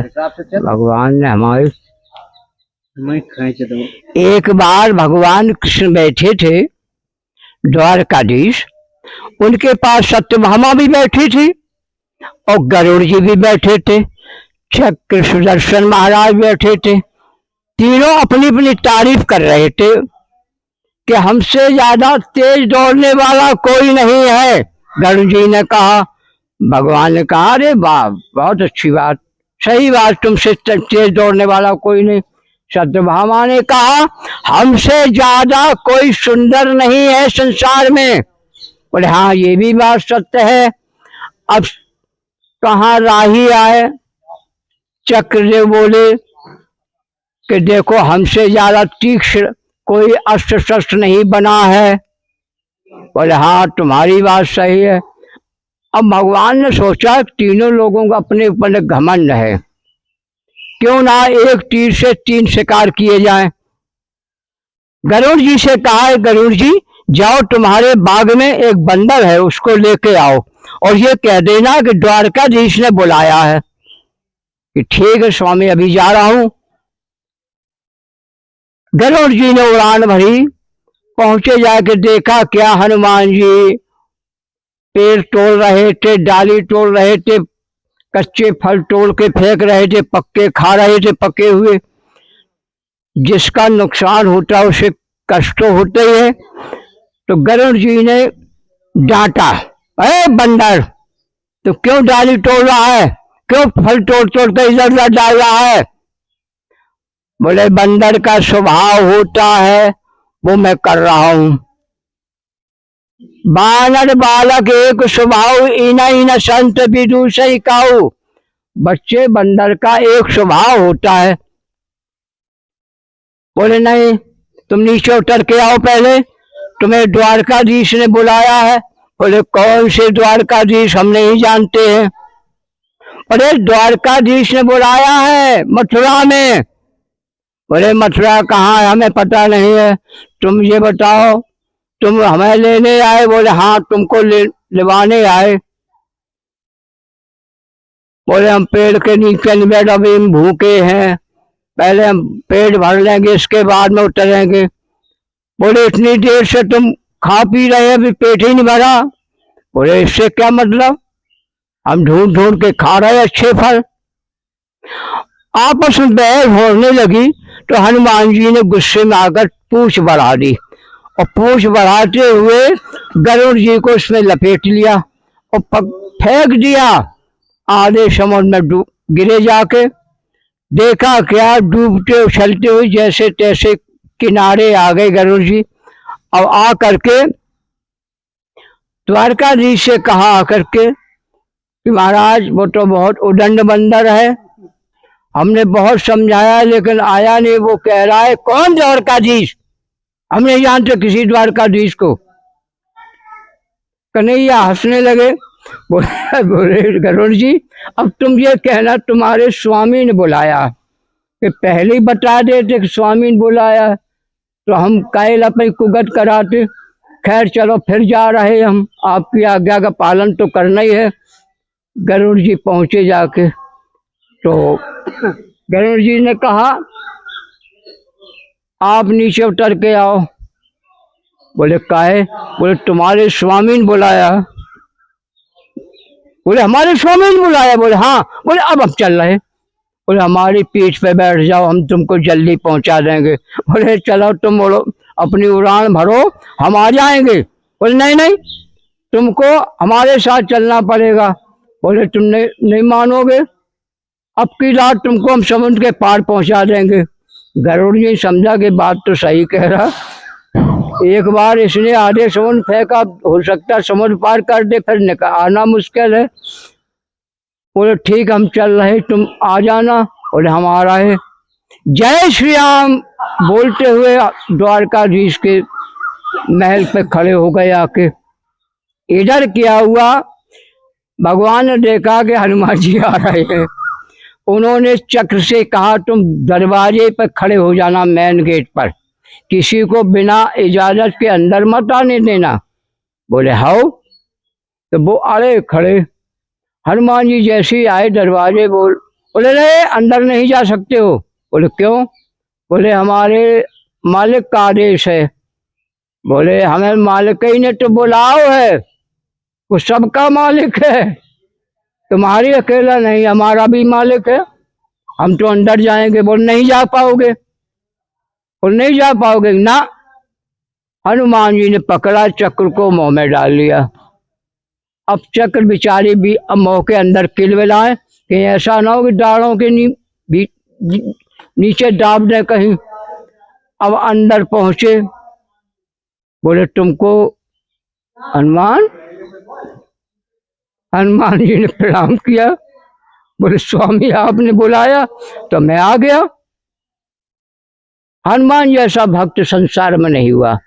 भगवान ने हमारे एक बार भगवान कृष्ण बैठे थे द्वारकाधीश, उनके पास सत्यभामा भी बैठी थी और गरुड़ जी भी बैठे थे, चक्र सुदर्शन महाराज बैठे थे। तीनों अपनी अपनी तारीफ कर रहे थे कि हमसे ज्यादा तेज दौड़ने वाला कोई नहीं है। गरुड़ जी ने कहा, भगवान ने कहा, अरे वाह, बहुत अच्छी बात, सही बात, तुमसे तेज दौड़ने वाला कोई नहीं। सत्यभामा ने कहा, हमसे ज्यादा कोई सुंदर नहीं है संसार में। बोले हाँ, ये भी बात सत्य है। अब कहाँ राही आए, चक्रदेव बोले कि देखो, हमसे ज्यादा तीक्ष्ण कोई अस्त्र शस्त्र नहीं बना है। बोले हाँ, तुम्हारी बात सही है। अब भगवान ने सोचा तीनों लोगों का अपने ऊपर घमंड है, क्यों ना एक तीर से 3 शिकार किए जाएं। गरुड़ जी से कहा, गरुड़ जी जाओ, तुम्हारे बाग में एक बंदर है, उसको लेके आओ और ये कह देना कि द्वारकाधीश ने बुलाया है। कि ठीक है स्वामी, अभी जा रहा हूं। गरुड़ जी ने उड़ान भरी, पहुंचे, जाके देखा क्या हनुमान जी पेड़ तोड़ रहे थे, डाली तोड़ रहे थे, कच्चे फल तोड़ के फेंक रहे थे, पक्के खा रहे थे, पके हुए। जिसका नुकसान होता है उसे कष्ट तो होते ही है। तो गरुड़ जी ने डांटा, अरे बंदर, तो क्यों डाली तोड़ रहा है, क्यों फल तोड़ तोड़ के इधर उधर डाल रहा है। बोले बंदर का स्वभाव होता है, वो मैं कर रहा हूं। बानर बालक एक स्वभाव, इना इना संत विदुषी काऊ। बच्चे, बंदर का एक स्वभाव होता है। बोले नहीं, तुम नीचे उतर के आओ, पहले तुम्हें द्वारकाधीश ने बुलाया है। बोले कौन से द्वारकाधीश, हम नहीं जानते हैं। बोले द्वारकाधीश ने बुलाया है मथुरा में। बोले मथुरा कहाँ है, हमें पता नहीं है, तुम ये बताओ, तुम हमें लेने आए। बोले हाँ, तुमको लेवाने आए। बोले हम पेड़ के नीचे बैठ, अभी हम भूखे हैं, पहले हम पेट भर लेंगे, इसके बाद में उतरेंगे। बोले इतनी देर से तुम खा पी रहे हैं, अभी पेट ही नहीं भरा। बोले इससे क्या मतलब, हम ढूंढ ढूंढ के खा रहे अच्छे फल। आपस में बहस होने लगी तो हनुमान जी ने गुस्से में आकर पूंछ बढ़ा दी और पूंछ बढ़ाते हुए गरुड़ जी को उसमें लपेट लिया और फेंक दिया। आधे समुद्र में गिरे जाके। देखा क्या, डूबते उछलते हुए जैसे तैसे किनारे आ गए गरुड़ जी। अब आ करके द्वारकाधीश से कहा आकर के कि महाराज वो तो बहुत उदंड बंदर है, हमने बहुत समझाया लेकिन आया नहीं। वो कह रहा है कौन द्वारकाधीश, हम नहीं जानते किसी द्वारकाधीश को। कन्हैया हंसने लगे। बोले गरुड़ जी, अब तुम ये कहना तुम्हारे स्वामी ने बुलाया, कि पहले ही बता देते कि स्वामी ने बुलाया तो हम कायल अपनी कुगत कराते। खैर चलो, फिर जा रहे हम, आपकी आज्ञा का पालन तो करना ही है। गरुड़ जी पहुंचे जाके तो गरुड़ जी ने कहा आप नीचे उतर के आओ। बोले काहे। बोले तुम्हारे स्वामी ने बुलाया। बोले हमारे स्वामी ने बुलाया। बोले हाँ। बोले अब हम चल रहे। बोले हमारी पीठ पे बैठ जाओ, हम तुमको जल्दी पहुंचा देंगे। बोले चलो, तुम बोलो अपनी उड़ान भरो, हम आ जाएंगे। बोले नहीं नहीं, तुमको हमारे साथ चलना पड़ेगा। बोले तुम नहीं मानोगे, अब की रात तुमको हम समुद्र के पार पहुंचा देंगे। गरुड़ जी समझा कि बात तो सही कह रहा। एक बार इसने आधे समुद्र फेंका, हो सकता है समुद्र पार कर दे, फिर आना मुश्किल है। बोले ठीक, हम चल रहे, तुम आ जाना। बोले हम आ रहे। जय श्री राम बोलते हुए द्वारकाधीश के महल पे खड़े हो गए आके। इधर क्या हुआ, भगवान ने देखा कि हनुमान जी आ रहे हैं। उन्होंने चक्र से कहा तुम दरवाजे पर खड़े हो जाना, मेन गेट पर, किसी को बिना इजाजत के अंदर मत आने देना। बोले हाउ। तो वो अरे खड़े। हनुमान जी जैसे ही आए दरवाजे बोले नहीं अंदर नहीं जा सकते हो। बोले क्यों? बोले हमारे मालिक का आदेश है। बोले हमें मालिक ही ने तो बुलाओ है, वो सबका मालिक है, तुम्हारी अकेला नहीं, हमारा भी मालिक है, हम तो अंदर जाएंगे। बोले नहीं जा पाओगे। बोले नहीं जा पाओगे ना। हनुमान जी ने पकड़ा, चक्र को मुंह में डाल लिया। अब चक्र बिचारी भी अब मुंह के अंदर किलबिलाए कि ऐसा ना हो कि दाढ़ों के नीचे दाब दे कहीं। अब अंदर पहुंचे। बोले तुमको हनुमान जी ने प्रणाम किया। बोले स्वामी आपने बुलाया तो मैं आ गया। हनुमान जैसा भक्त संसार में नहीं हुआ।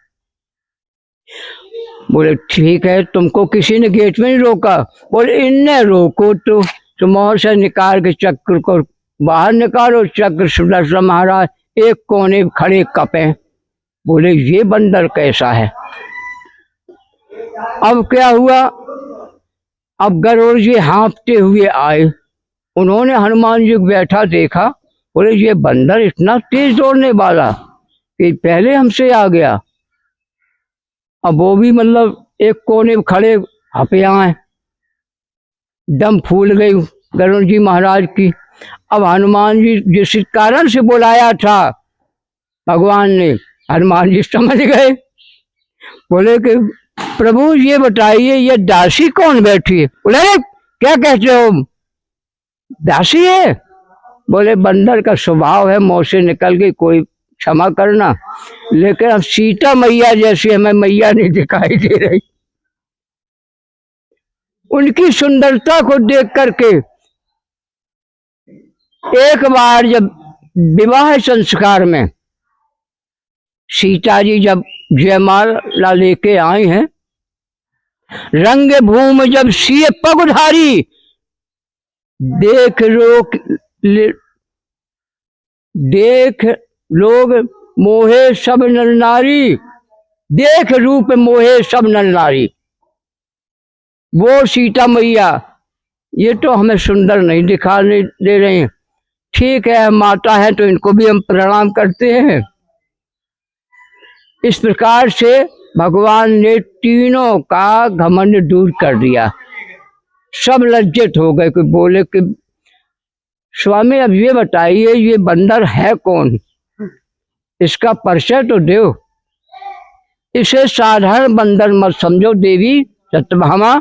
बोले ठीक है, तुमको किसी ने गेट में नहीं रोका? बोले इनने रोको तो तुम और से निकाल के चक्र को बाहर निकालो। चक्र सुदर्शन महाराज एक कोने खड़े कपे। बोले ये बंदर कैसा है? अब क्या हुआ? अब गरुड़ जी हाँफते हुए आए। उन्होंने हनुमान जी को बैठा देखा। बोले ये बंदर इतना तेज दौड़ने वाला कि पहले हमसे आ गया। अब वो भी मतलब एक कोने खड़े हपे आए। दम फूल गई गरुड़ जी महाराज की। अब हनुमान जी जिस कारण से बुलाया था भगवान ने, हनुमान जी समझ गए। बोले कि प्रभु ये बताइए ये दासी कौन बैठी है? बोले क्या कहते हो, दासी है? बोले बंदर का स्वभाव है, मुंह से निकल गई, कोई क्षमा करना, लेकिन अब सीता मैया जैसी हमें मैया नहीं दिखाई दे रही। उनकी सुंदरता को देख करके एक बार जब विवाह संस्कार में सीता जी जब जयमाला लेके आई हैं, रंग भूमि जब सिए पगधारी, देख लोग मोहे सब नर नारी, देख रूप मोहे सब नर नारी। वो सीता मैया ये तो हमें सुंदर नहीं दिखाने दे रहे हैं। ठीक है माता है तो इनको भी हम प्रणाम करते हैं। इस प्रकार से भगवान ने तीनों का घमंड दूर कर दिया। सब लज्जित हो गए। कोई बोले कि स्वामी अब ये बताइए ये बंदर है कौन, इसका परिचय तो दो। इसे साधारण बंदर मत समझो देवी सत्यभामा,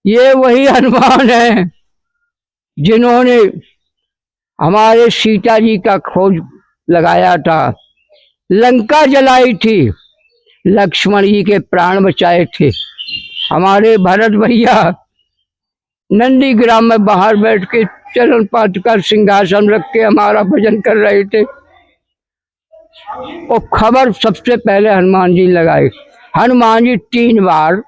ये वही हनुमान है जिन्होंने हमारे सीता जी का खोज लगाया था, लंका जलाई थी, लक्ष्मण जी के प्राण बचाए थे। हमारे भरत भैया नंदी ग्राम में बाहर बैठ के चरण पात कर सिंहासन रख के हमारा भजन कर रहे थे, और खबर सबसे पहले हनुमान जी लगाई। हनुमान जी 3 बार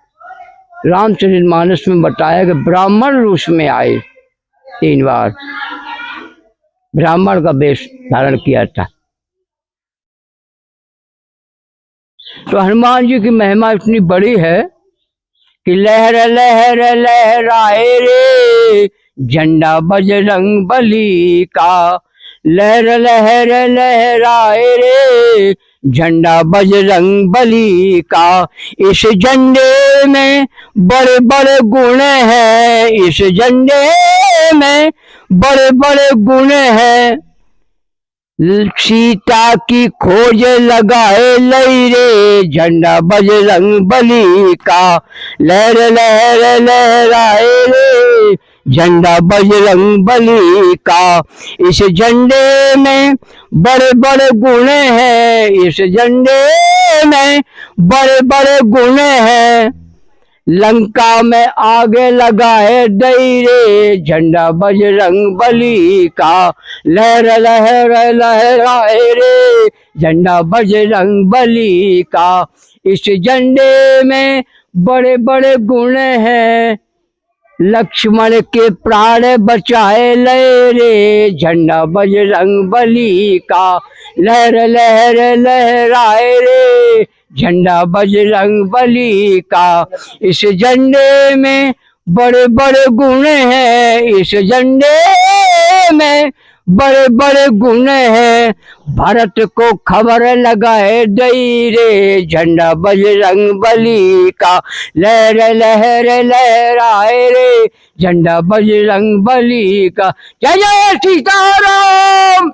रामचरितमानस में बताया कि ब्राह्मण रूप में आए, 3 बार ब्राह्मण का वेश धारण किया था। तो हनुमान जी की महिमा इतनी बड़ी है कि लहर लहर लहराए रे झंडा बजरंग बली का, लहर लहर लहराए रे झंडा बजरंग बली का। इस झंडे में बड़े बड़े गुण हैं, इस झंडे में बड़े बड़े गुण हैं, सीता की खोज लगाए लई रे झंडा बजरंग बली का, लहर लहर लहराए रे झंडा बजरंग बली का। इस झंडे में बड़े बड़े गुण हैं, इस झंडे में बड़े बड़े गुण हैं, लंका में आगे लगाए दई रे झंडा बजरंग बली का, लहर लहर लहराए रे झंडा बजरंग बली का। इस झंडे में बड़े बड़े गुण हैं, लक्ष्मण के प्राण बचाए ले रे झंडा बजरंग बली का, लहर लहर लहराए रे झंडा बजरंग बली का। इस झंडे में बड़े बड़े गुण हैं इस झंडे में, बड़े बड़े गुण हैं। भारत को खबर लगाए दई रे, झंडा बजरंग बली का लहर लहर लहराए रे, झंडा बजरंग बली का। जय जय सीताराम।